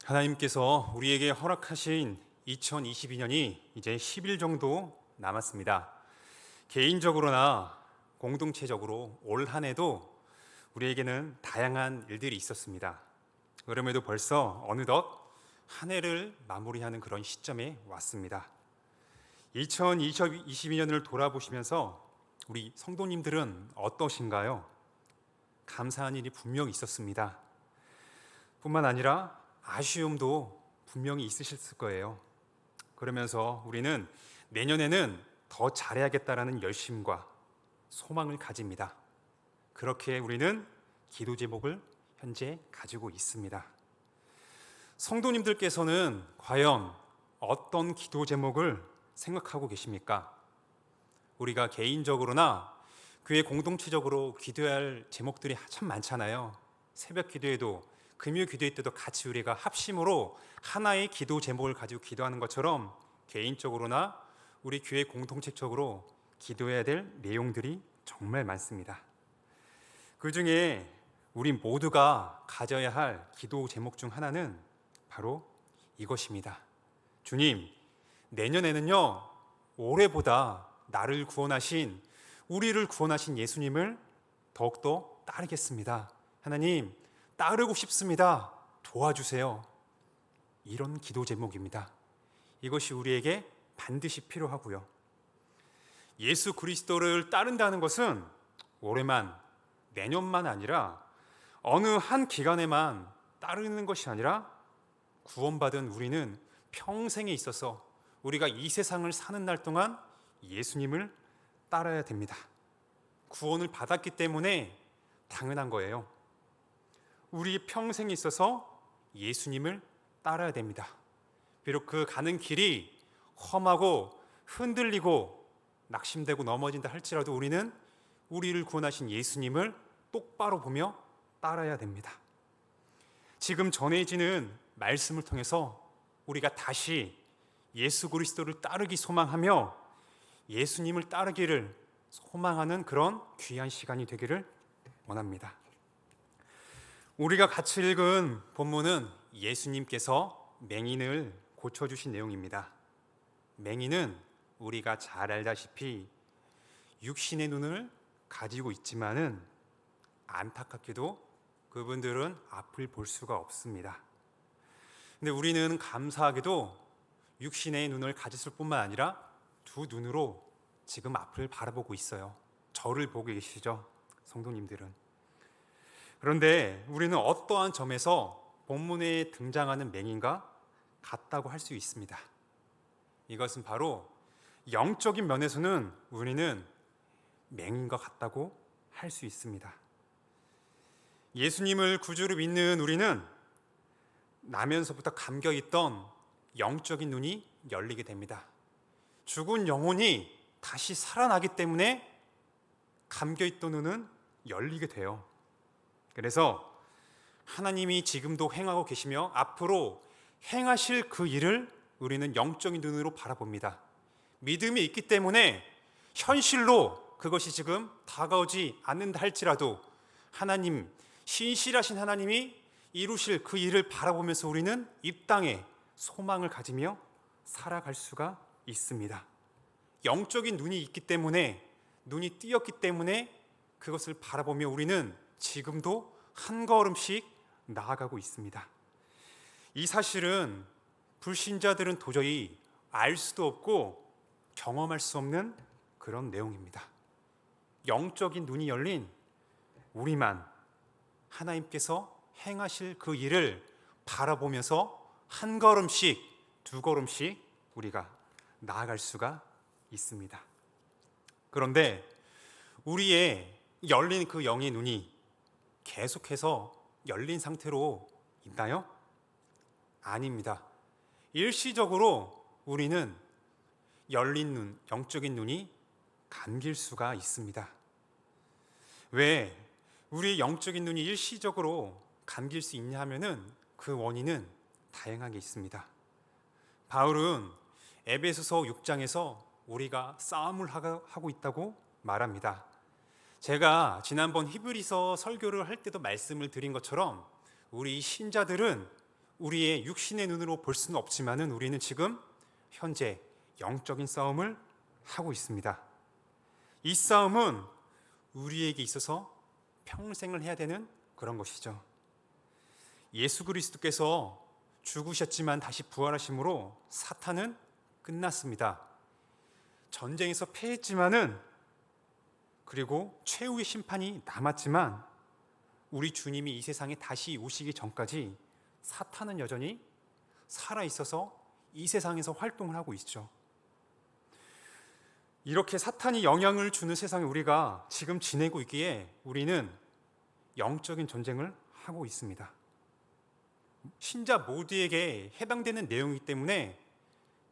하나님께서 우리에게 허락하신 2022년이 이제 10일 정도 남았습니다. 개인적으로나 공동체적으로 올 한 해도 우리에게는 다양한 일들이 있었습니다. 그럼에도 벌써 어느덧 한 해를 마무리하는 그런 시점에 왔습니다. 2022년을 돌아보시면서 우리 성도님들은 어떠신가요? 감사한 일이 분명히 있었습니다. 뿐만 아니라 아쉬움도 분명히 있으실 거예요. 그러면서 우리는 내년에는 더 잘해야겠다라는 열심과 소망을 가집니다. 그렇게 우리는 기도 제목을 현재 가지고 있습니다. 성도님들께서는 과연 어떤 기도 제목을 생각하고 계십니까? 우리가 개인적으로나 교회 공동체적으로 기도해야 할 제목들이 참 많잖아요. 새벽 기도에도 금요 기도회 때도 같이 우리가 합심으로 하나의 기도 제목을 가지고 기도하는 것처럼 개인적으로나 우리 교회 공동체적으로 기도해야 될 내용들이 정말 많습니다. 그 중에 우리 모두가 가져야 할 기도 제목 중 하나는 바로 이것입니다. 주님, 내년에는요, 올해보다 나를 구원하신, 우리를 구원하신 예수님을 더욱더 따르겠습니다. 하나님, 따르고 싶습니다. 도와주세요. 이런 기도 제목입니다. 이것이 우리에게 반드시 필요하고요. 예수 그리스도를 따른다는 것은 올해만, 내년만 아니라 어느 한 기간에만 따르는 것이 아니라 구원받은 우리는 평생에 있어서 우리가 이 세상을 사는 날 동안 예수님을 따라야 됩니다. 구원을 받았기 때문에 당연한 거예요. 우리 평생에 있어서 예수님을 따라야 됩니다. 비록 그 가는 길이 험하고 흔들리고 낙심되고 넘어진다 할지라도 우리는 우리를 구원하신 예수님을 똑바로 보며 따라야 됩니다. 지금 전해지는 말씀을 통해서 우리가 다시 예수 그리스도를 따르기 소망하며 예수님을 따르기를 소망하는 그런 귀한 시간이 되기를 원합니다. 우리가 같이 읽은 본문은 예수님께서 맹인을 고쳐주신 내용입니다. 맹인은 우리가 잘 알다시피 육신의 눈을 가지고 있지만은 안타깝게도 그분들은 앞을 볼 수가 없습니다. 근데 우리는 감사하게도 육신의 눈을 가졌을 뿐만 아니라 두 눈으로 지금 앞을 바라보고 있어요. 저를 보고 계시죠, 성도님들은. 그런데 우리는 어떠한 점에서 본문에 등장하는 맹인과 같다고 할 수 있습니다. 이것은 바로 영적인 면에서는 우리는 맹인과 같다고 할 수 있습니다. 예수님을 구주로 믿는 우리는 나면서부터 감겨있던 영적인 눈이 열리게 됩니다. 죽은 영혼이 다시 살아나기 때문에 감겨있던 눈은 열리게 돼요. 그래서 하나님이 지금도 행하고 계시며 앞으로 행하실 그 일을 우리는 영적인 눈으로 바라봅니다. 믿음이 있기 때문에 현실로 그것이 지금 다가오지 않는다 할지라도 하나님, 신실하신 하나님이 이루실 그 일을 바라보면서 우리는 이 땅에 소망을 가지며 살아갈 수가 있습니다. 영적인 눈이 있기 때문에, 눈이 띄었기 때문에 그것을 바라보며 우리는 지금도 한 걸음씩 나아가고 있습니다. 이 사실은 불신자들은 도저히 알 수도 없고 경험할 수 없는 그런 내용입니다. 영적인 눈이 열린 우리만 하나님께서 행하실 그 일을 바라보면서 한 걸음씩, 두 걸음씩 우리가 나아갈 수가 있습니다. 그런데 우리의 열린 그 영의 눈이 계속해서 열린 상태로 있나요? 아닙니다. 일시적으로 우리는 열린 눈, 영적인 눈이 감길 수가 있습니다. 왜 우리의 영적인 눈이 일시적으로 감길 수 있냐 하면은 그 원인은 다양하게 있습니다. 바울은 에베소서 6장에서 우리가 싸움을 하고 있다고 말합니다. 제가 지난번 히브리서 설교를 할 때도 말씀을 드린 것처럼 우리 신자들은 우리의 육신의 눈으로 볼 수는 없지만은 우리는 지금 현재 영적인 싸움을 하고 있습니다. 이 싸움은 우리에게 있어서 평생을 해야 되는 그런 것이죠. 예수 그리스도께서 죽으셨지만 다시 부활하심으로 사탄은 끝났습니다. 전쟁에서 패했지만은, 그리고 최후의 심판이 남았지만, 우리 주님이 이 세상에 다시 오시기 전까지 사탄은 여전히 살아 있어서 이 세상에서 활동을 하고 있죠. 이렇게 사탄이 영향을 주는 세상에 우리가 지금 지내고 있기에 우리는 영적인 전쟁을 하고 있습니다. 신자 모두에게 해당되는 내용이기 때문에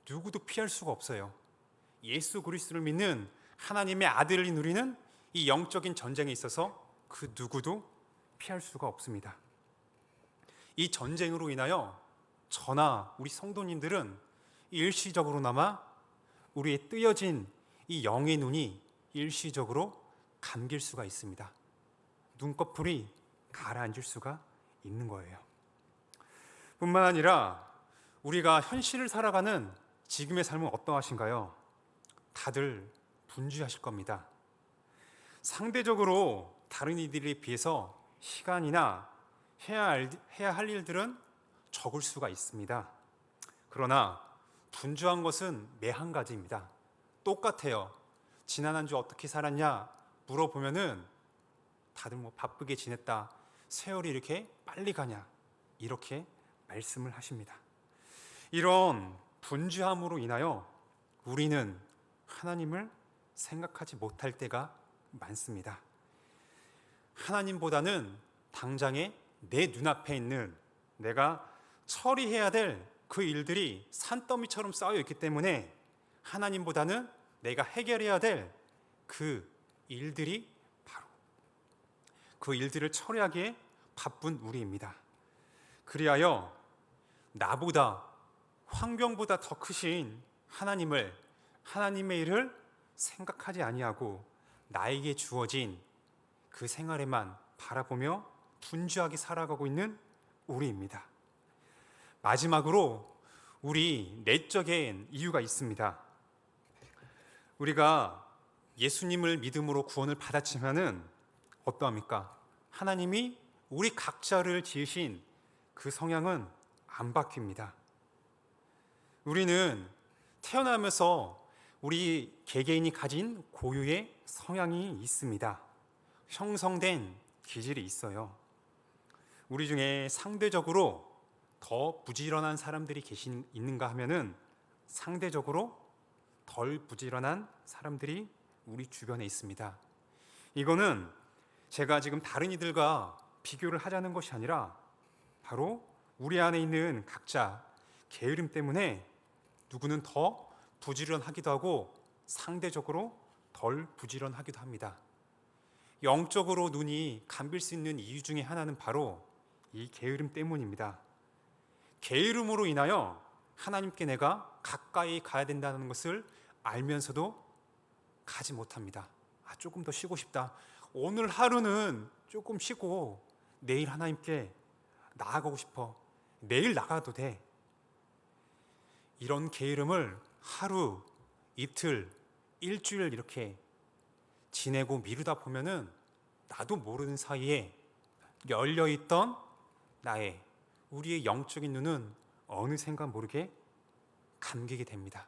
누구도 피할 수가 없어요. 예수 그리스도를 믿는 하나님의 아들인 우리는 이 영적인 전쟁에 있어서 그 누구도 피할 수가 없습니다. 이 전쟁으로 인하여 저나 우리 성도님들은 일시적으로나마 우리의 뜨여진 이 영의 눈이 일시적으로 감길 수가 있습니다. 눈꺼풀이 가라앉을 수가 있는 거예요. 뿐만 아니라 우리가 현실을 살아가는 지금의 삶은 어떠하신가요? 다들 분주하실 겁니다. 상대적으로 다른 이들에 비해서 시간이나 해야 할 일들은 적을 수가 있습니다. 그러나 분주한 것은 매 한 가지입니다. 똑같아요. 지난 한 주 어떻게 살았냐 물어보면은 다들 바쁘게 지냈다, 세월이 이렇게 빨리 가냐, 이렇게 말씀을 하십니다. 이런 분주함으로 인하여 우리는 하나님을 생각하지 못할 때가 많습니다. 하나님보다는 당장에 내 눈앞에 있는 내가 처리해야 될 그 일들이 산더미처럼 쌓여 있기 때문에 하나님보다는 내가 해결해야 될 그 일들이 바로 그 일들을 처리하기에 바쁜 우리입니다. 그리하여 나보다, 환경보다 더 크신 하나님의 일을 생각하지 아니하고 나에게 주어진 그 생활에만 바라보며 분주하게 살아가고 있는 우리입니다. 마지막으로 우리 내적인 이유가 있습니다. 우리가 예수님을 믿음으로 구원을 받았지만은 어떠합니까? 하나님이 우리 각자를 지으신 그 성향은 안 바뀝니다. 우리는 태어나면서 우리 개개인이 가진 고유의 성향이 있습니다. 형성된 기질이 있어요. 우리 중에 상대적으로 더 부지런한 사람들이 있는가 하면은 상대적으로 덜 부지런한 사람들이 우리 주변에 있습니다. 이거는 제가 지금 다른 이들과 비교를 하자는 것이 아니라 바로 우리 안에 있는 각자 게으름 때문에 누구는 더 부지런하기도 하고 상대적으로 덜 부지런하기도 합니다. 영적으로 눈이 감길 수 있는 이유 중에 하나는 바로 이 게으름 때문입니다. 게으름으로 인하여 하나님께 내가 가까이 가야 된다는 것을 알면서도 가지 못합니다. 조금 더 쉬고 싶다. 오늘 하루는 조금 쉬고 내일 하나님께 나아가고 싶어. 내일 나가도 돼. 이런 게으름을 하루, 이틀, 일주일 이렇게 지내고 미루다 보면은 나도 모르는 사이에 열려있던 우리의 영적인 눈은 어느샌가 모르게 감기게 됩니다.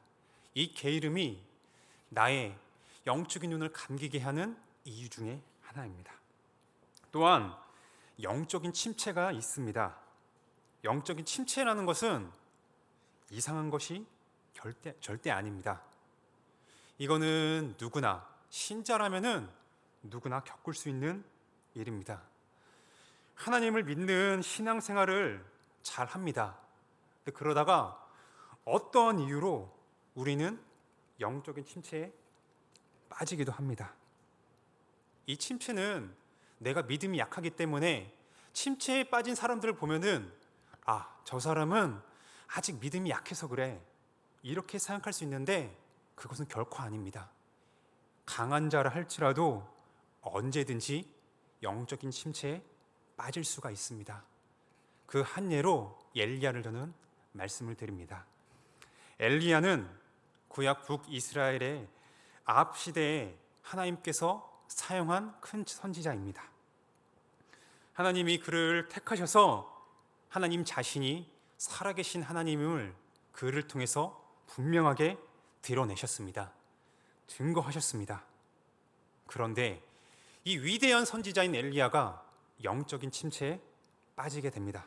이 게으름이 나의 영적인 눈을 감기게 하는 이유 중에 하나입니다. 또한 영적인 침체가 있습니다. 영적인 침체라는 것은 이상한 것이 절대 아닙니다. 이거는 누구나, 신자라면은 누구나 겪을 수 있는 일입니다. 하나님을 믿는 신앙생활을 잘 합니다. 그러다가 어떠한 이유로 우리는 영적인 침체에 빠지기도 합니다. 이 침체는 내가 믿음이 약하기 때문에 침체에 빠진 사람들을 보면은 저 사람은 아직 믿음이 약해서 그래, 이렇게 생각할 수 있는데 그것은 결코 아닙니다. 강한 자라 할지라도 언제든지 영적인 침체에 빠질 수가 있습니다. 그 한 예로 엘리야를 저는 말씀을 드립니다. 엘리야는 구약 북이스라엘의 아합 시대에 하나님께서 사용한 큰 선지자입니다. 하나님이 그를 택하셔서 하나님 자신이 살아계신 하나님을 그를 통해서 분명하게 드러내셨습니다. 증거하셨습니다. 그런데 이 위대한 선지자인 엘리야가 영적인 침체에 빠지게 됩니다.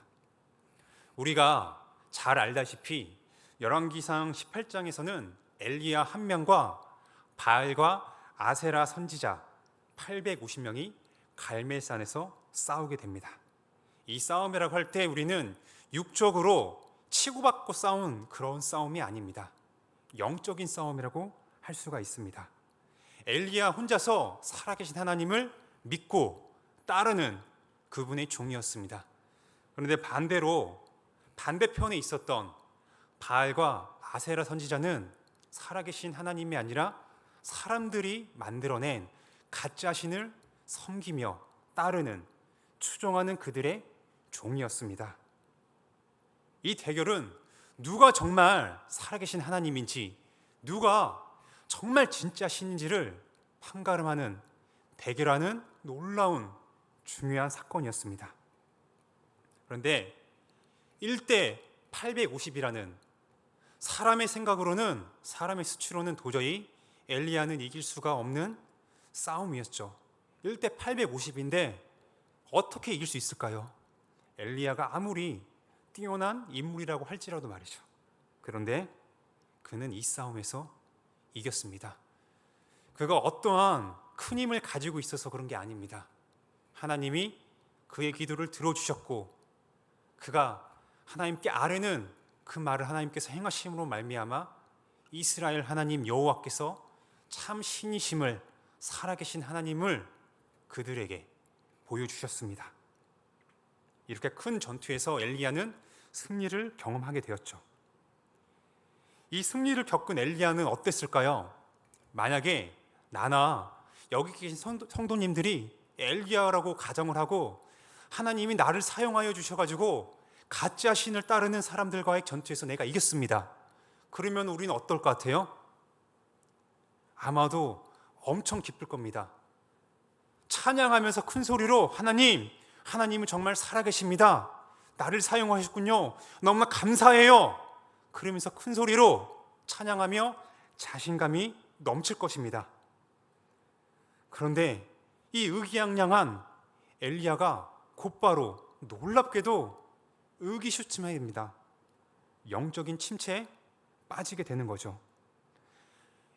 우리가 잘 알다시피 열왕기상 18장에서는 엘리야 한 명과 바알과 아세라 선지자 850명이 갈멜산에서 싸우게 됩니다. 이 싸움이라고 할 때 우리는 육적으로 치고받고 싸운 그런 싸움이 아닙니다. 영적인 싸움이라고 할 수가 있습니다. 엘리야 혼자서 살아계신 하나님을 믿고 따르는 그분의 종이었습니다. 그런데 반대로 반대편에 있었던 바알과 아세라 선지자는 살아계신 하나님이 아니라 사람들이 만들어낸 가짜 신을 섬기며 따르는 추종하는 그들의 종이었습니다. 이 대결은 누가 정말 살아계신 하나님인지, 누가 정말 진짜 신인지를 판가름하는 대결하는 놀라운 중요한 사건이었습니다. 그런데 1대 850이라는 사람의 생각으로는, 사람의 수치로는 도저히 엘리야는 이길 수가 없는 싸움이었죠. 1대 850인데 어떻게 이길 수 있을까요? 엘리야가 아무리 뛰어난 인물이라고 할지라도 말이죠. 그런데 그는 이 싸움에서 이겼습니다. 그가 어떠한 큰 힘을 가지고 있어서 그런 게 아닙니다. 하나님이 그의 기도를 들어주셨고, 그가 하나님께 아뢰는 그 말을 하나님께서 행하심으로 말미암아 이스라엘 하나님 여호와께서 참 신이심을, 살아계신 하나님을 그들에게 보여주셨습니다. 이렇게 큰 전투에서 엘리야는 승리를 경험하게 되었죠. 이 승리를 겪은 엘리야는 어땠을까요? 만약에 나나 여기 계신 성도님들이 엘리야라고 가정을 하고 하나님이 나를 사용하여 주셔가지고 가짜 신을 따르는 사람들과의 전투에서 내가 이겼습니다. 그러면 우리는 어떨 것 같아요? 아마도 엄청 기쁠 겁니다. 찬양하면서 큰 소리로 하나님은 정말 살아계십니다. 나를 사용하셨군요. 너무나 감사해요. 그러면서 큰 소리로 찬양하며 자신감이 넘칠 것입니다. 그런데 이 의기양양한 엘리야가 곧바로 놀랍게도 의기소침해집니다. 영적인 침체에 빠지게 되는 거죠.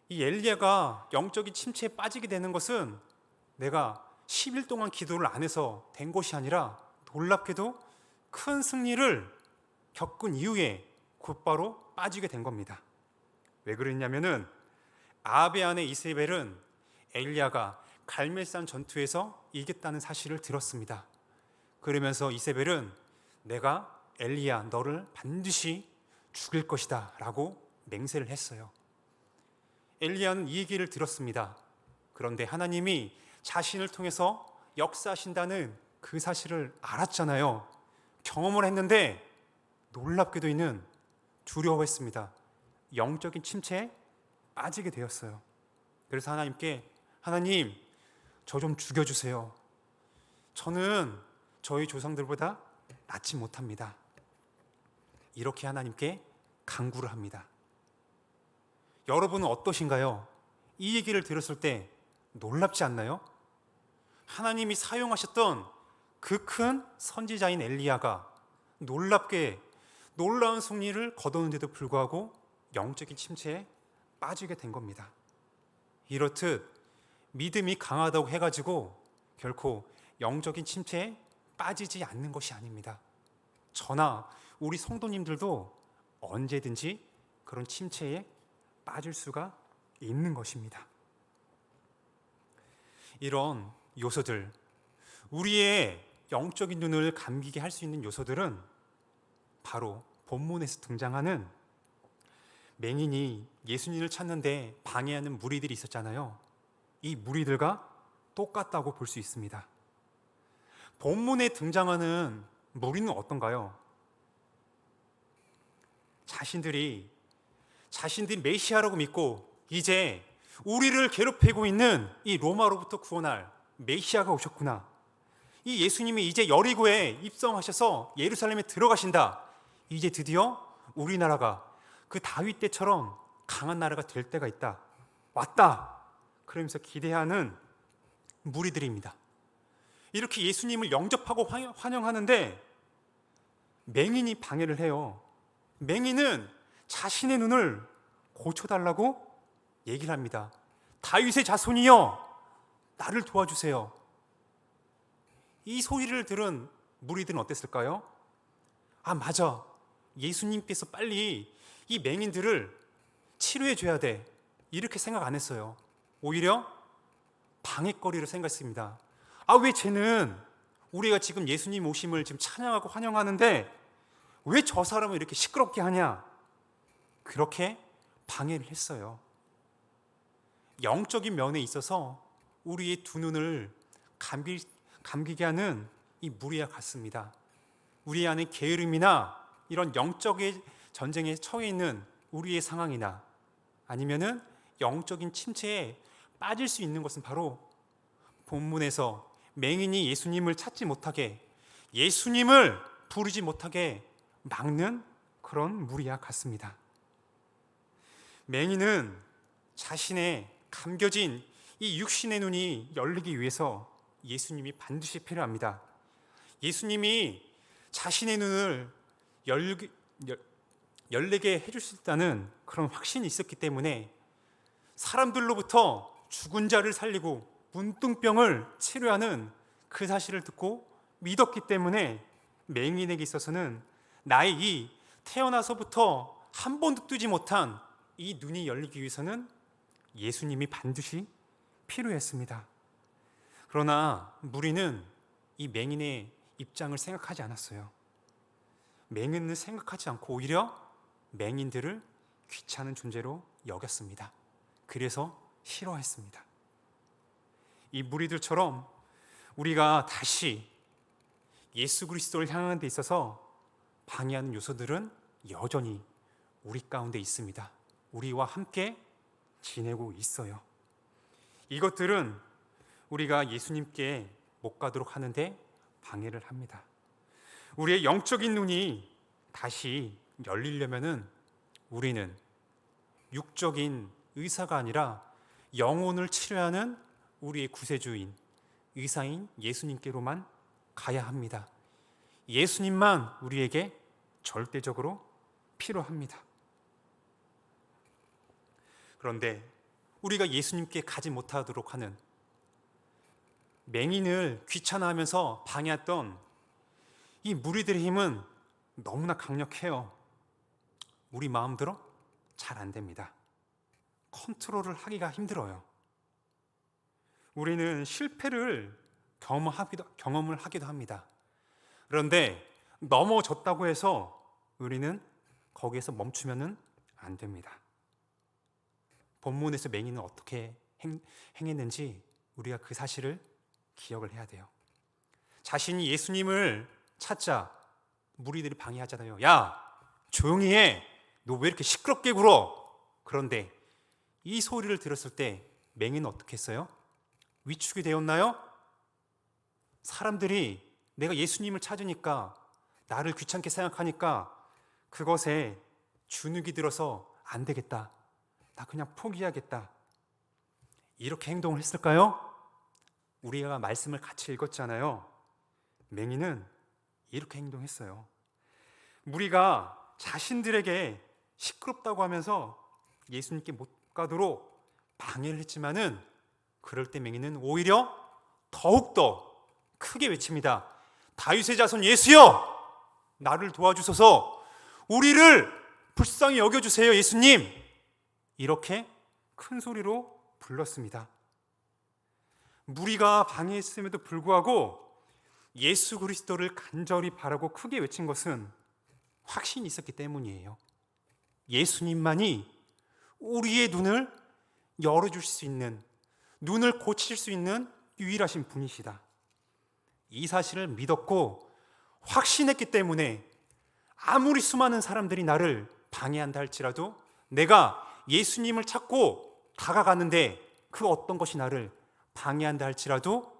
이 엘리야가 영적인 침체에 빠지게 되는 것은 내가 10일 동안 기도를 안 해서 된 것이 아니라 놀랍게도 큰 승리를 겪은 이후에 곧바로 빠지게 된 겁니다. 왜 그랬냐면은 아합의 아내 이세벨은 엘리야가 갈멜산 전투에서 이겼다는 사실을 들었습니다. 그러면서 이세벨은 내가 엘리야 너를 반드시 죽일 것이다 라고 맹세를 했어요. 엘리야는 이 얘기를 들었습니다. 그런데 하나님이 자신을 통해서 역사하신다는 그 사실을 알았잖아요. 경험을 했는데 놀랍게도 이는 두려워했습니다. 영적인 침체에 빠지게 되었어요. 그래서 하나님께 하나님 저 좀 죽여주세요. 저는 저희 조상들보다 낫지 못합니다. 이렇게 하나님께 간구를 합니다. 여러분은 어떠신가요? 이 얘기를 들었을 때 놀랍지 않나요? 하나님이 사용하셨던 그 큰 선지자인 엘리야가 놀랍게 놀라운 승리를 거두는데도 불구하고 영적인 침체에 빠지게 된 겁니다. 이렇듯 믿음이 강하다고 해가지고 결코 영적인 침체에 빠지지 않는 것이 아닙니다. 저나 우리 성도님들도 언제든지 그런 침체에 빠질 수가 있는 것입니다. 이런 요소들, 우리의 영적인 눈을 감기게 할 수 있는 요소들은 바로 본문에서 등장하는 맹인이 예수님을 찾는데 방해하는 무리들이 있었잖아요. 이 무리들과 똑같다고 볼 수 있습니다. 본문에 등장하는 무리는 어떤가요? 자신들이 메시아라고 믿고 이제 우리를 괴롭히고 있는 이 로마로부터 구원할 메시아가 오셨구나. 이 예수님이 이제 여리고에 입성하셔서 예루살렘에 들어가신다. 이제 드디어 우리나라가 그 다윗 때처럼 강한 나라가 될 때가 있다. 왔다. 그러면서 기대하는 무리들입니다. 이렇게 예수님을 영접하고 환영하는데 맹인이 방해를 해요. 맹인은 자신의 눈을 고쳐달라고 얘기를 합니다. 다윗의 자손이여, 나를 도와주세요. 이 소리를 들은 무리들은 어땠을까요? 아, 맞아. 예수님께서 빨리 이 맹인들을 치료해 줘야 돼. 이렇게 생각 안 했어요. 오히려 방해거리를 생각했습니다. 아, 왜 쟤는 우리가 지금 예수님 오심을 지금 찬양하고 환영하는데 왜 저 사람을 이렇게 시끄럽게 하냐? 그렇게 방해를 했어요. 영적인 면에 있어서 우리의 두 눈을 감기게 하는 이 무리와 같습니다. 우리 안에 게으름이나 이런 영적인 전쟁에 처해 있는 우리의 상황이나 아니면은 영적인 침체에 빠질 수 있는 것은 바로 본문에서 맹인이 예수님을 찾지 못하게, 예수님을 부르지 못하게 막는 그런 무리와 같습니다. 맹인은 자신의 감겨진 이 육신의 눈이 열리기 위해서 예수님이 반드시 필요합니다. 예수님이 자신의 눈을 열리게 해줄 수 있다는 그런 확신이 있었기 때문에 사람들로부터 죽은 자를 살리고 문둥병을 치료하는 그 사실을 듣고 믿었기 때문에 맹인에게 있어서는 나의 이 태어나서부터 한 번도 뜨지 못한 이 눈이 열리기 위해서는 예수님이 반드시 필요했습니다. 그러나 무리는 이 맹인의 입장을 생각하지 않았어요. 맹인을 생각하지 않고 오히려 맹인들을 귀찮은 존재로 여겼습니다. 그래서 싫어했습니다. 이 무리들처럼 우리가 다시 예수 그리스도를 향하는 데 있어서 방해하는 요소들은 여전히 우리 가운데 있습니다. 우리와 함께 지내고 있어요. 이것들은 우리가 예수님께 못 가도록 하는데 방해를 합니다. 우리의 영적인 눈이 다시 열리려면은 우리는 육적인 의사가 아니라 영혼을 치료하는 우리의 구세주인, 의사인 예수님께로만 가야 합니다. 예수님만 우리에게 절대적으로 필요합니다. 그런데 우리가 예수님께 가지 못하도록 하는 맹인을 귀찮아하면서 방해했던 이 무리들의 힘은 너무나 강력해요. 우리 마음대로 잘 안 됩니다. 컨트롤을 하기가 힘들어요. 우리는 실패를 경험을 하기도 합니다. 그런데 넘어졌다고 해서 우리는 거기에서 멈추면 안 됩니다. 본문에서 맹인은 어떻게 행했는지 우리가 그 사실을 기억을 해야 돼요. 자신이 예수님을 찾자 무리들이 방해하잖아요. 야, 조용히 해. 너 왜 이렇게 시끄럽게 굴어? 그런데 이 소리를 들었을 때 맹인은 어떻게 했어요? 위축이 되었나요? 사람들이 내가 예수님을 찾으니까, 나를 귀찮게 생각하니까 그것에 주눅이 들어서 안 되겠다, 나 그냥 포기하겠다, 이렇게 행동을 했을까요? 우리가 말씀을 같이 읽었잖아요. 맹인은 이렇게 행동했어요. 무리가 자신들에게 시끄럽다고 하면서 예수님께 못 가도록 방해를 했지만은 그럴 때 맹인은 오히려 더욱더 크게 외칩니다. 다윗의 자손 예수여, 나를 도와주소서, 우리를 불쌍히 여겨주세요 예수님. 이렇게 큰 소리로 불렀습니다. 무리가 방해했음에도 불구하고 예수 그리스도를 간절히 바라고 크게 외친 것은 확신이 있었기 때문이에요. 예수님만이 우리의 눈을 열어주실 수 있는, 눈을 고칠 수 있는 유일하신 분이시다. 이 사실을 믿었고 확신했기 때문에 아무리 수많은 사람들이 나를 방해한다 할지라도 내가 예수님을 찾고 다가가는데 그 어떤 것이 나를 방해한다 할지라도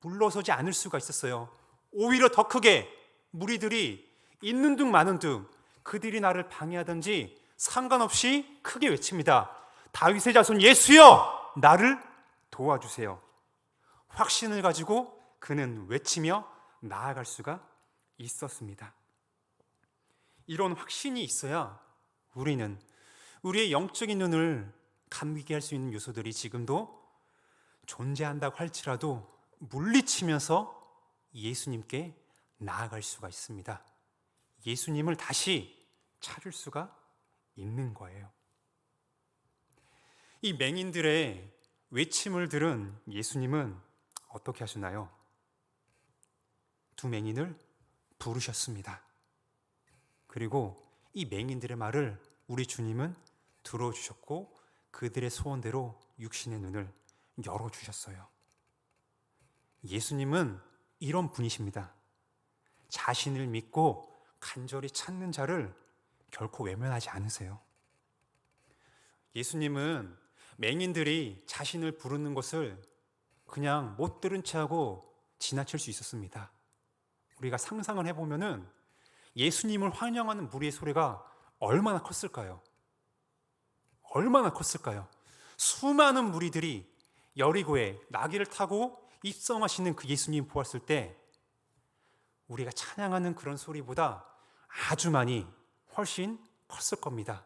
물러서지 않을 수가 있었어요. 오히려 더 크게 무리들이 있는 둥 마는 둥 그들이 나를 방해하든지 상관없이 크게 외칩니다. 다윗의 자손 예수여, 나를 도와주세요. 확신을 가지고 그는 외치며 나아갈 수가 있었습니다. 이런 확신이 있어야 우리는 우리의 영적인 눈을 감기게 할 수 있는 요소들이 지금도 존재한다고 할지라도 물리치면서 예수님께 나아갈 수가 있습니다. 예수님을 다시 찾을 수가 있는 거예요. 이 맹인들의 외침을 들은 예수님은 어떻게 하셨나요? 두 맹인을 부르셨습니다. 그리고 이 맹인들의 말을 우리 주님은 들어주셨고 그들의 소원대로 육신의 눈을 열어주셨어요. 예수님은 이런 분이십니다. 자신을 믿고 간절히 찾는 자를 결코 외면하지 않으세요. 예수님은 맹인들이 자신을 부르는 것을 그냥 못 들은 채 하고 지나칠 수 있었습니다. 우리가 상상을 해보면은 예수님을 환영하는 무리의 소리가 얼마나 컸을까요? 얼마나 컸을까요? 수많은 무리들이 여리고에 나귀를 타고 입성하시는 그 예수님 보았을 때 우리가 찬양하는 그런 소리보다 아주 많이 훨씬 컸을 겁니다.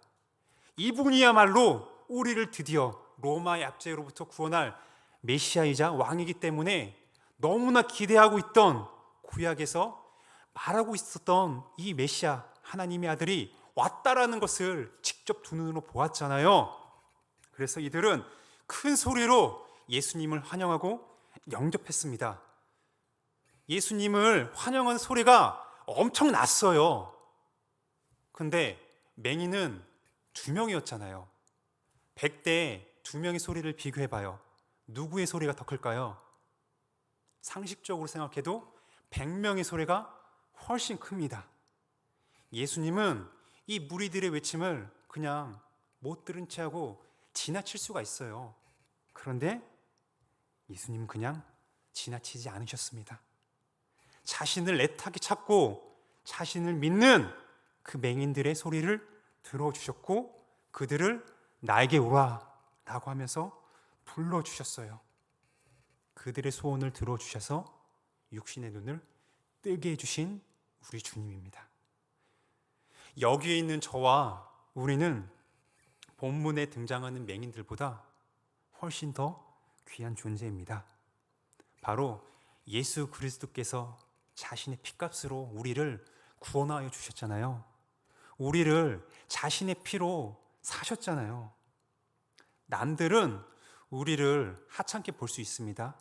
이분이야말로 우리를 드디어 로마의 압제로부터 구원할 메시아이자 왕이기 때문에 너무나 기대하고 있던 구약에서 말하고 있었던 이 메시아 하나님의 아들이 왔다라는 것을 직접 두 눈으로 보았잖아요. 그래서 이들은 큰 소리로 예수님을 환영하고 영접했습니다. 예수님을 환영하는 소리가 엄청 났어요. 근데 맹인은 두 명이었잖아요. 100대 두 명의 소리를 비교해봐요. 누구의 소리가 더 클까요? 상식적으로 생각해도 100명의 소리가 훨씬 큽니다. 예수님은 이 무리들의 외침을 그냥 못 들은 채 하고 지나칠 수가 있어요. 그런데 예수님은 그냥 지나치지 않으셨습니다. 자신을 애타게 찾고 자신을 믿는 그 맹인들의 소리를 들어주셨고 그들을 나에게 오라 라고 하면서 불러주셨어요. 그들의 소원을 들어주셔서 육신의 눈을 뜨게 해주신 우리 주님입니다. 여기에 있는 저와 우리는 본문에 등장하는 맹인들보다 훨씬 더 귀한 존재입니다. 바로 예수 그리스도께서 자신의 피값으로 우리를 구원하여 주셨잖아요. 우리를 자신의 피로 사셨잖아요. 남들은 우리를 하찮게 볼 수 있습니다.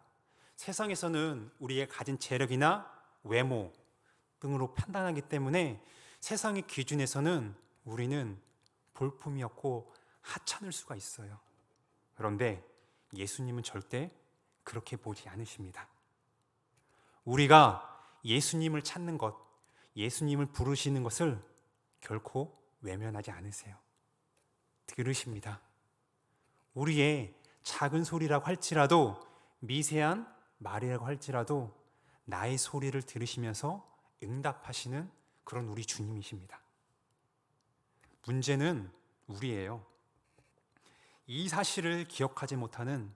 세상에서는 우리의 가진 재력이나 외모 등으로 판단하기 때문에 세상의 기준에서는 우리는 볼품이었고 하찮을 수가 있어요. 그런데 예수님은 절대 그렇게 보지 않으십니다. 우리가 예수님을 찾는 것, 예수님을 부르시는 것을 결코 외면하지 않으세요. 들으십니다. 우리의 작은 소리라고 할지라도 미세한 말이라고 할지라도 나의 소리를 들으시면서 응답하시는 그런 우리 주님이십니다. 문제는 우리예요. 이 사실을 기억하지 못하는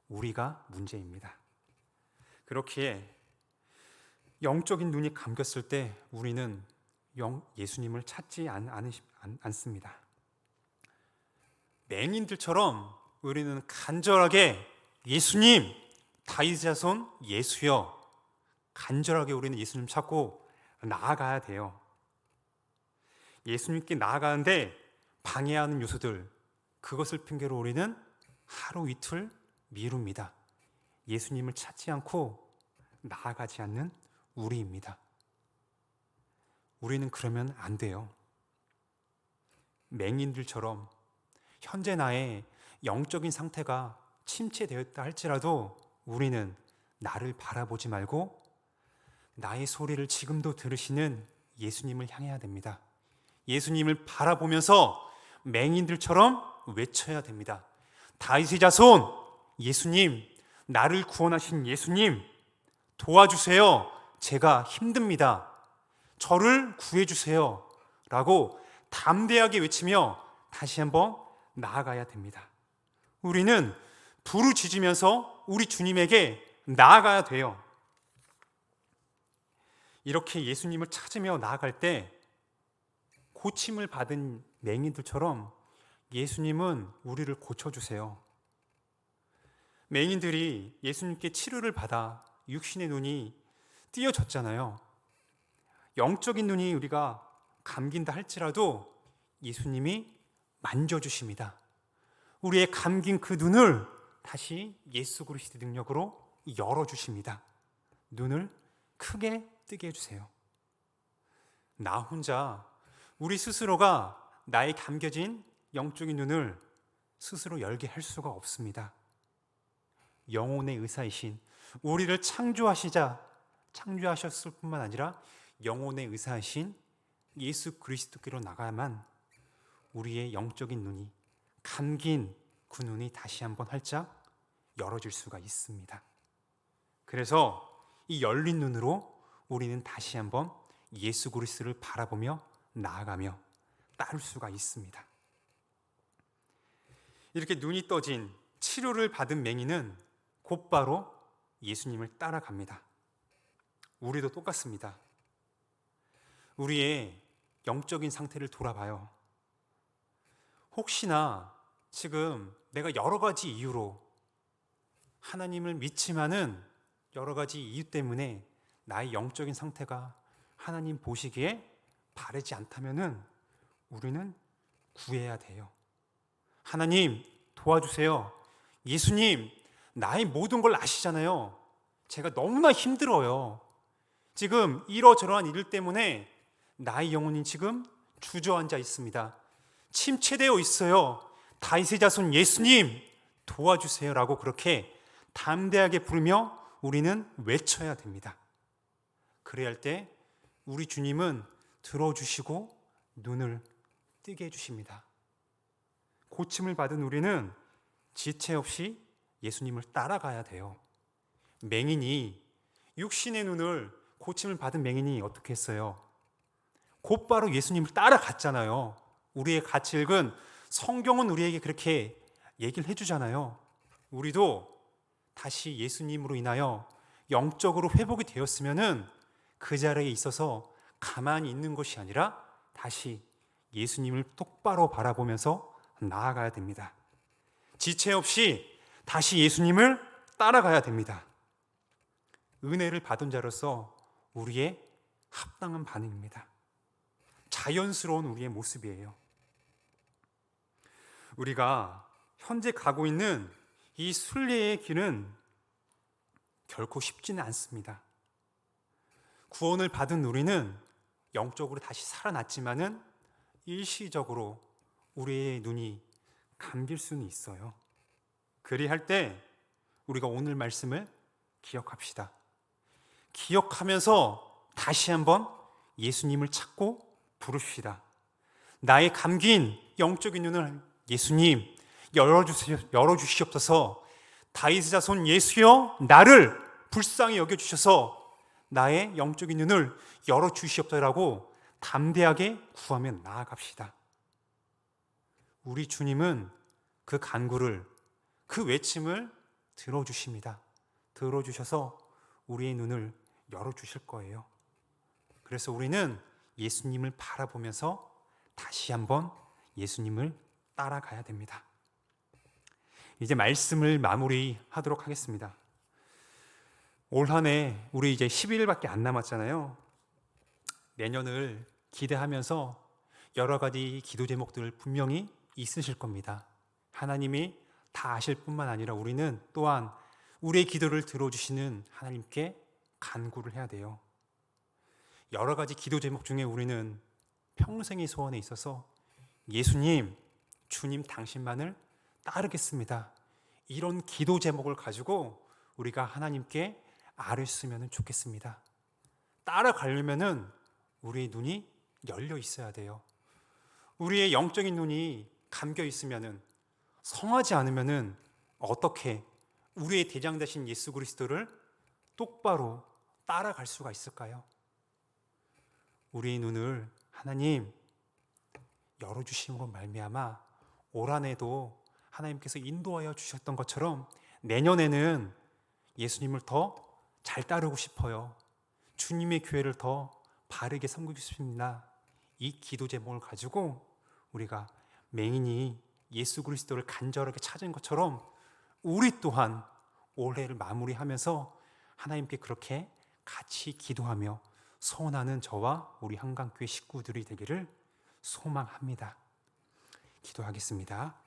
우리가 문제입니다. 그렇기에 영적인 눈이 감겼을 때 우리는 예수님을 찾지 않습니다. 맹인들처럼 우리는 간절하게 예수님, 다윗의 자손 예수여, 간절하게 우리는 예수님 찾고 나아가야 돼요. 예수님께 나아가는데 방해하는 요소들, 그것을 핑계로 우리는 하루 이틀 미룹니다. 예수님을 찾지 않고 나아가지 않는 우리입니다. 우리는 그러면 안 돼요. 맹인들처럼 현재 나의 영적인 상태가 침체되었다 할지라도 우리는 나를 바라보지 말고 나의 소리를 지금도 들으시는 예수님을 향해야 됩니다. 예수님을 바라보면서 맹인들처럼 외쳐야 됩니다. 다윗의 자손 예수님, 나를 구원하신 예수님, 도와주세요. 제가 힘듭니다. 저를 구해주세요. 라고 담대하게 외치며 다시 한번 나아가야 됩니다. 우리는 부르짖으면서 우리 주님에게 나아가야 돼요. 이렇게 예수님을 찾으며 나아갈 때 고침을 받은 맹인들처럼 예수님은 우리를 고쳐주세요. 맹인들이 예수님께 치료를 받아 육신의 눈이 띄어졌잖아요. 영적인 눈이 우리가 감긴다 할지라도 예수님이 만져주십니다. 우리의 감긴 그 눈을 다시 예수 그리스도의 능력으로 열어주십니다. 눈을 크게 뜨게 해주세요. 나 혼자 우리 스스로가 나의 감겨진 영적인 눈을 스스로 열게 할 수가 없습니다. 영혼의 의사이신 우리를 창조하셨을 뿐만 아니라 영혼의 의사이신 예수 그리스도께로 나가야만 우리의 영적인 눈이 감긴 그 눈이 다시 한번 활짝 열어질 수가 있습니다. 그래서 이 열린 눈으로 우리는 다시 한번 예수 그리스도를 바라보며 나아가며 따를 수가 있습니다. 이렇게 눈이 떠진 치료를 받은 맹인은 곧바로 예수님을 따라갑니다. 우리도 똑같습니다. 우리의 영적인 상태를 돌아봐요. 혹시나 지금 내가 여러 가지 이유로 하나님을 믿지만은 여러 가지 이유 때문에 나의 영적인 상태가 하나님 보시기에 바르지 않다면은 우리는 구해야 돼요. 하나님 도와주세요. 예수님 나의 모든 걸 아시잖아요. 제가 너무나 힘들어요. 지금 이러저러한 일 때문에 나의 영혼이 지금 주저앉아 있습니다. 침체되어 있어요. 다윗의 자손 예수님 도와주세요라고 그렇게 담대하게 부르며 우리는 외쳐야 됩니다. 그래야 할 때 우리 주님은 들어주시고 눈을 뜨게 해주십니다. 고침을 받은 우리는 지체 없이 예수님을 따라가야 돼요. 맹인이 육신의 눈을 고침을 받은 맹인이 어떻게 했어요? 곧바로 예수님을 따라갔잖아요. 우리의 같이 읽은 성경은 우리에게 그렇게 얘기를 해주잖아요. 우리도 다시 예수님으로 인하여 영적으로 회복이 되었으면은 그 자리에 있어서 가만히 있는 것이 아니라 다시 예수님을 똑바로 바라보면서 나아가야 됩니다. 지체 없이 다시 예수님을 따라가야 됩니다. 은혜를 받은 자로서 우리의 합당한 반응입니다. 자연스러운 우리의 모습이에요. 우리가 현재 가고 있는 이 순례의 길은 결코 쉽지는 않습니다. 구원을 받은 우리는 영적으로 다시 살아났지만은 일시적으로 우리의 눈이 감길 수는 있어요. 그리할 때 우리가 오늘 말씀을 기억합시다. 기억하면서 다시 한번 예수님을 찾고 부르십시다. 나의 감긴 영적인 눈을 예수님 열어주시옵소서. 다윗의 자손 예수여 나를 불쌍히 여겨주셔서 나의 영적인 눈을 열어주시옵소서라고 담대하게 구하며 나아갑시다. 우리 주님은 그 간구를, 그 외침을 들어주십니다. 들어주셔서 우리의 눈을 열어주실 거예요. 그래서 우리는 예수님을 바라보면서 다시 한번 예수님을 따라가야 됩니다. 이제 말씀을 마무리하도록 하겠습니다. 올 한 해 우리 이제 11일밖에 안 남았잖아요. 내년을 기대하면서 여러 가지 기도 제목들 분명히 있으실 겁니다. 하나님이 다 아실 뿐만 아니라 우리는 또한 우리의 기도를 들어주시는 하나님께 간구를 해야 돼요. 여러 가지 기도 제목 중에 우리는 평생의 소원에 있어서 예수님, 주님 당신만을 따르겠습니다. 이런 기도 제목을 가지고 우리가 하나님께 아뢰으면 좋겠습니다. 따라가려면은 우리의 눈이 열려 있어야 돼요. 우리의 영적인 눈이 감겨 있으면은, 성하지 않으면은 어떻게 우리의 대장 되신 예수 그리스도를 똑바로 따라갈 수가 있을까요? 우리의 눈을 하나님 열어주심으로 말미암아 올 한해도 하나님께서 인도하여 주셨던 것처럼 내년에는 예수님을 더 잘 따르고 싶어요. 주님의 교회를 더 바르게 섬기고 싶습니다. 이 기도 제목을 가지고 우리가 맹인이 예수 그리스도를 간절하게 찾은 것처럼 우리 또한 올해를 마무리하면서 하나님께 그렇게 같이 기도하며 소원하는 저와 우리 한강교회 식구들이 되기를 소망합니다. 기도하겠습니다.